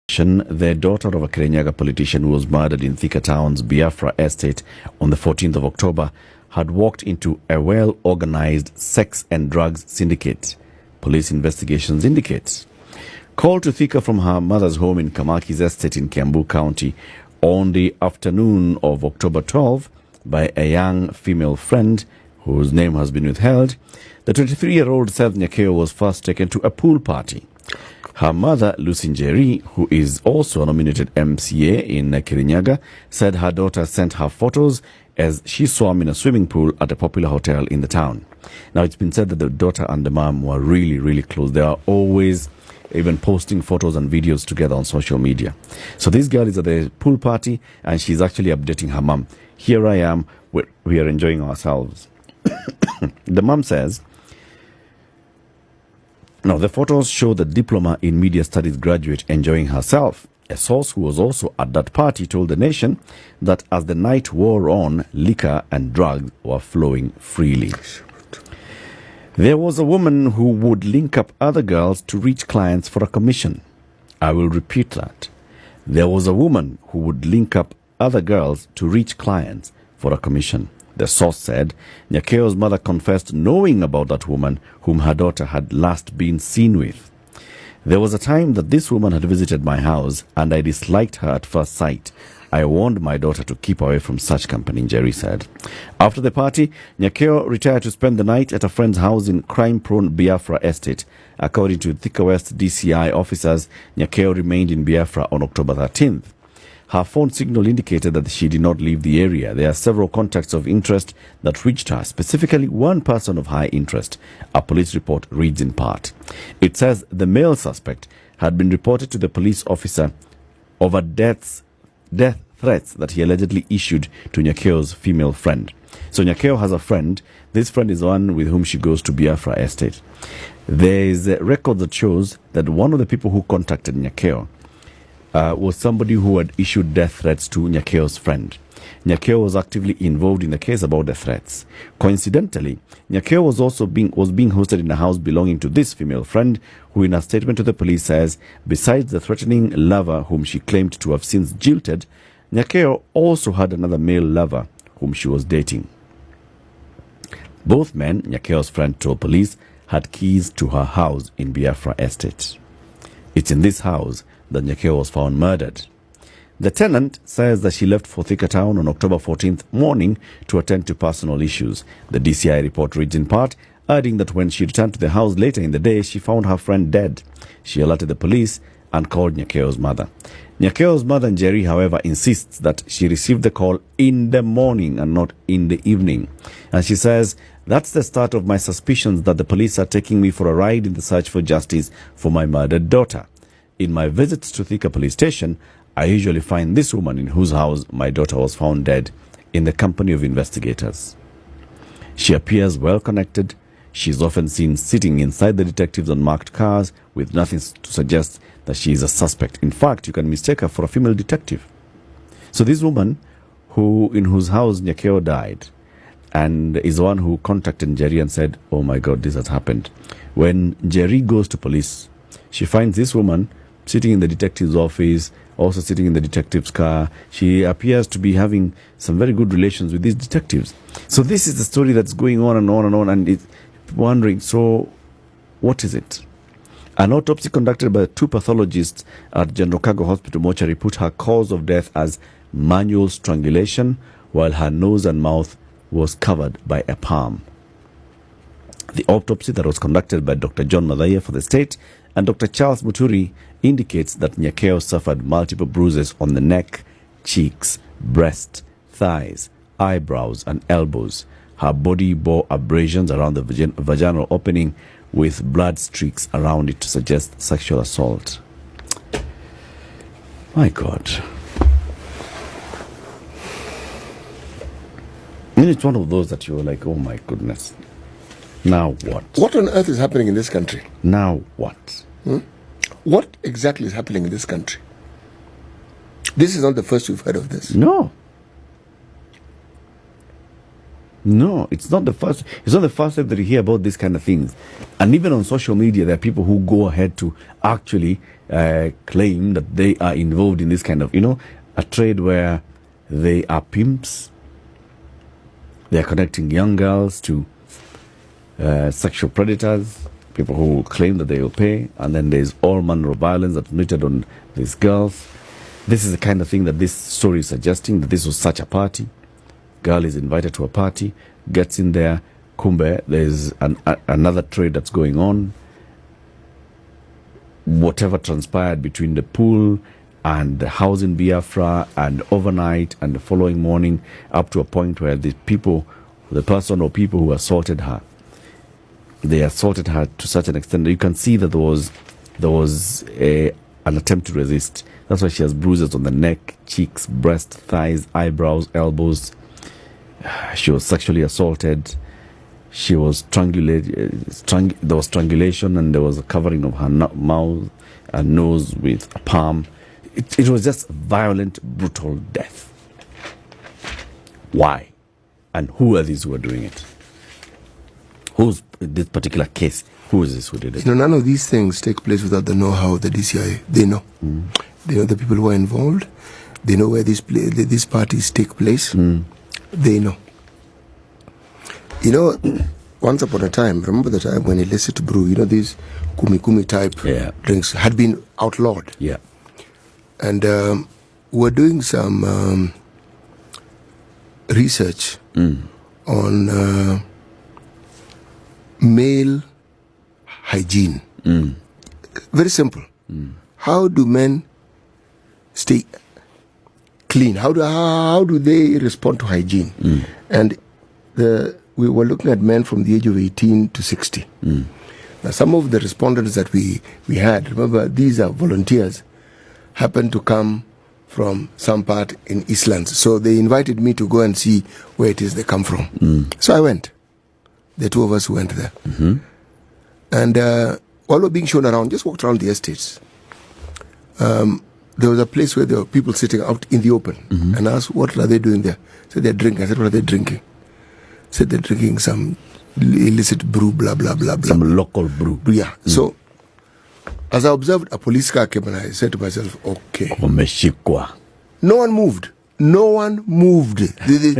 The daughter of a Kirinyaga politician who was murdered in Thika Town's Biafra estate on the 14th of October had walked into a well-organized sex and drugs syndicate, police investigations indicate. Called to Thika from her mother's home in Kamaki's estate in Kiambu County on the afternoon of October 12 by a young female friend whose name has been withheld, the 23-year-old Seth Nyakeo was first taken to a pool party. Her mother, Lucy Njeri, who is also a nominated MCA in Kirinyaga, said her daughter sent her photos as she swam in a swimming pool at a popular hotel in the town. Now, it's been said that the daughter and the mom were really, really close. They are always even posting photos and videos together on social media. So this girl is at the pool party and she's actually updating her mom. Here I am, we are enjoying ourselves. The mom says, now, the photos show the diploma in media studies graduate enjoying herself. A source who was also at that party told the nation that as the night wore on, liquor and drugs were flowing freely. There was a woman who would link up other girls to reach clients for a commission. I will repeat that. There was a woman who would link up other girls to reach clients for a commission. The source said Nyakeo's mother confessed knowing about that woman whom her daughter had last been seen with. There was a time that this woman had visited my house and I disliked her at first sight. I warned my daughter to keep away from such company, Njeri said. After the party, Nyakeo retired to spend the night at a friend's house in crime-prone Biafra estate. According to Thika West DCI officers, Nyakeo remained in Biafra on October 13th. Her phone signal indicated that she did not leave the area. There are several contacts of interest that reached her, specifically one person of high interest. A police report reads in part. It says the male suspect had been reported to the police officer over death threats that he allegedly issued to Nyakeo's female friend. So Nyakeo has a friend. This friend is one with whom she goes to Biafra estate. There is a record that shows that one of the people who contacted Nyakeo was somebody who had issued death threats to Nyakeo's friend. Nyakeo was actively involved in the case about the threats. Coincidentally, Nyakeo was also being hosted in a house belonging to this female friend, who in a statement to the police says, besides the threatening lover whom she claimed to have since jilted, Nyakeo also had another male lover whom she was dating. Both men, Nyakeo's friend told police, had keys to her house in Biafra estate. It's in this house that Nyakeo was found murdered. The tenant says that she left for Thika Town on October 14th morning to attend to personal issues. The DCI report reads in part, adding that when she returned to the house later in the day, she found her friend dead. She alerted the police and called Nyakeo's mother. Nyakeo's mother, Njeri, however, insists that she received the call in the morning and not in the evening. And she says, that's the start of my suspicions that the police are taking me for a ride in the search for justice for my murdered daughter. In my visits to Thika police station, I usually find this woman in whose house my daughter was found dead in the company of investigators. She appears well connected. She is often seen sitting inside the detectives' unmarked cars with nothing to suggest that she is a suspect. In fact, you can mistake her for a female detective. So this woman in whose house Nyakeo died and is the one who contacted Njeri and said, oh my God, this has happened. When Njeri goes to police, she finds this woman sitting in the detective's office, also sitting in the detective's car. She appears to be having some very good relations with these detectives. So this is the story that's going on and on and on, and it's wondering, so what is it? An autopsy conducted by two pathologists at General Cargo Hospital mortuary put her cause of death as manual strangulation, while her nose and mouth was covered by a palm. The autopsy that was conducted by Dr. John Madhaya for the state and Dr. Charles Muturi indicates that Nyakeo suffered multiple bruises on the neck, cheeks, breast, thighs, eyebrows, and elbows. Her body bore abrasions around the vaginal opening with blood streaks around it to suggest sexual assault. My God. And it's one of those that you're like, oh my goodness. Now what? What on earth is happening in this country? Now what? What exactly is happening in this country? This is not the first we've heard of this. No. No, it's not the first. It's not the first time that you hear about these kind of things, and even on social media, there are people who go ahead to actually claim that they are involved in this kind of, a trade where they are pimps. They are connecting young girls to sexual predators, people who claim that they will pay, and then there's all manner of violence that's committed on these girls. This is the kind of thing that this story is suggesting, that this was such a party. Girl is invited to a party, gets in there, kumbe, there's another trade that's going on. Whatever transpired between the pool and the house in Biafra and overnight and the following morning, up to a point where the person or people who assaulted her, they assaulted her to such an extent that you can see that there was an attempt to resist. That's why she has bruises on the neck, cheeks, breast, thighs, eyebrows, elbows. She was sexually assaulted. She was strangulated. There was strangulation, and there was a covering of her mouth and nose with a palm. It was just violent, brutal death. Why? And who are these who are doing it? Who's this particular case? Who is this who did it? None of these things take place without the know-how of the DCI. They know. They know the people who are involved. They know where these parties take place. They know. Once upon a time, remember the time when illicit brew, these kumi type drinks had been outlawed. Yeah. And we're doing some research on male hygiene. Very simple. How do men stay clean? How do they respond to hygiene? And we were looking at men from the age of 18 to 60. Now, some of the respondents that we had, remember, these are volunteers, happened to come from some part in Eastlands. So they invited me to go and see where it is they come from. So I went. The two of us went there. And while we were being shown around, just walked around the estates. There was a place where there were people sitting out in the open. And I asked, what are they doing there? Said, they're drinking. I said, what are they drinking? Said, they're drinking some illicit brew, blah, blah, blah, blah. Some local brew. Yeah. So, as I observed, a police car came and I said to myself, okay. No one moved. No one moved. They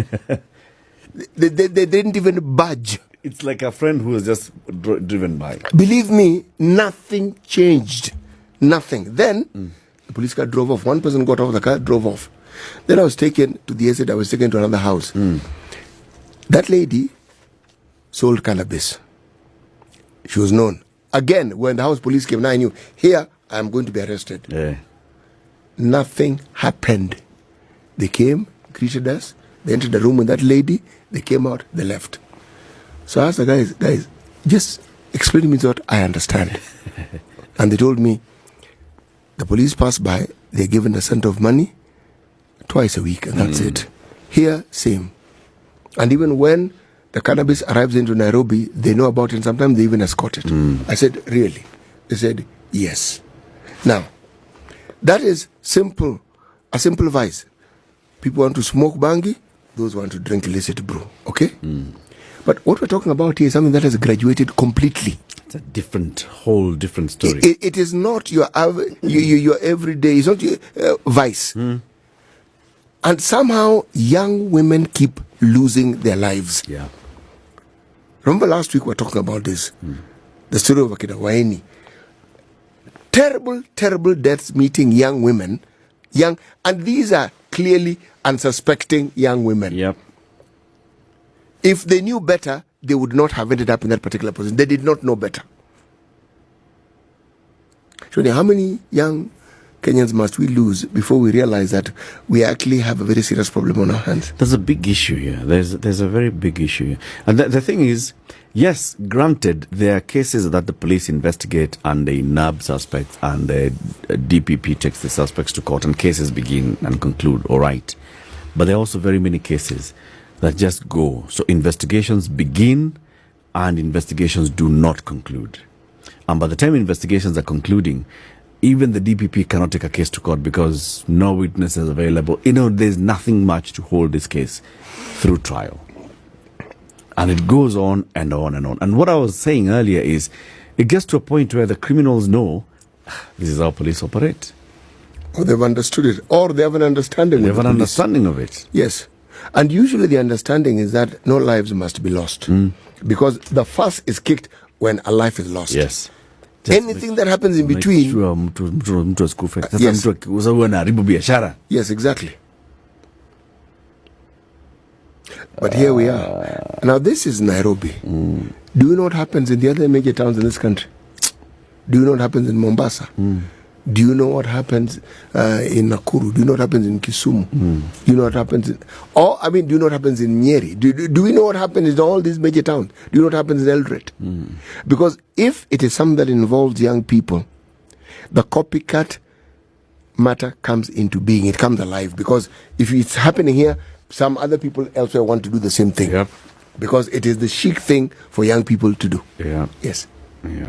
didn't even budge. It's like a friend who was just driven by. Believe me, nothing changed. Nothing. Then, the police car drove off. One person got out of the car, drove off. Then I was taken to the estate. I was taken to another house. That lady sold cannabis. She was known. Again, when the house police came, now I knew, here, I am going to be arrested. Yeah. Nothing happened. They came, greeted us. They entered the room with that lady. They came out, they left. So I asked the guys, just explain to me what I understand. And they told me, the police pass by, they're given a cent of money twice a week, and that's it. Here, same. And even when the cannabis arrives into Nairobi, they know about it, and sometimes they even escort it. I said, really? They said, yes. Now, that is simple, a simple vice. People want to smoke bangi, those want to drink illicit brew, okay? But what we're talking about here is something that has graduated completely. It's a whole different story. It is not your everyday, it's not your vice. And somehow young women keep losing their lives. Yeah. Remember last week we were talking about this, the story of Akina Waini. Terrible, terrible deaths meeting young women, and these are clearly unsuspecting young women. Yep. If they knew better, they would not have ended up in that particular position. They did not know better. So how many young Kenyans must we lose before we realize that we actually have a very serious problem on our hands? There's a big issue here. There's a very big issue here. And the thing is, yes, granted, there are cases that the police investigate and they nab suspects and the DPP takes the suspects to court and cases begin and conclude, all right. But there are also very many cases that just go. So investigations begin and investigations do not conclude. And by the time investigations are concluding, even the DPP cannot take a case to court because no witnesses available. There's nothing much to hold this case through trial. And it goes on and on and on. And what I was saying earlier is, it gets to a point where the criminals know this is how police operate. Or they've understood it, or they have an understanding. They with have the an police. understanding of it. Yes. And usually the understanding is that no lives must be lost. Because the fuss is kicked when a life is lost. Yes. Anything that happens in Make between. sure mtu asikufe. Sasa Yes. mtu akiuza huwa anaharibu biashara. Yes, exactly. But here we are. Now this is Nairobi. Do you know what happens in the other major towns in this country? Do you know what happens in Mombasa? Do you know what happens in Nakuru? Do you know what happens in Kisumu? Do you know what happens in... do you know what happens in Nyeri? Do we know what happens in all these major towns? Do you know what happens in Eldoret? Because if it is something that involves young people, the copycat matter comes into being. It comes alive. Because if it's happening here, some other people elsewhere want to do the same thing. Yep. Because it is the chic thing for young people to do. Yeah. Yes. Yeah.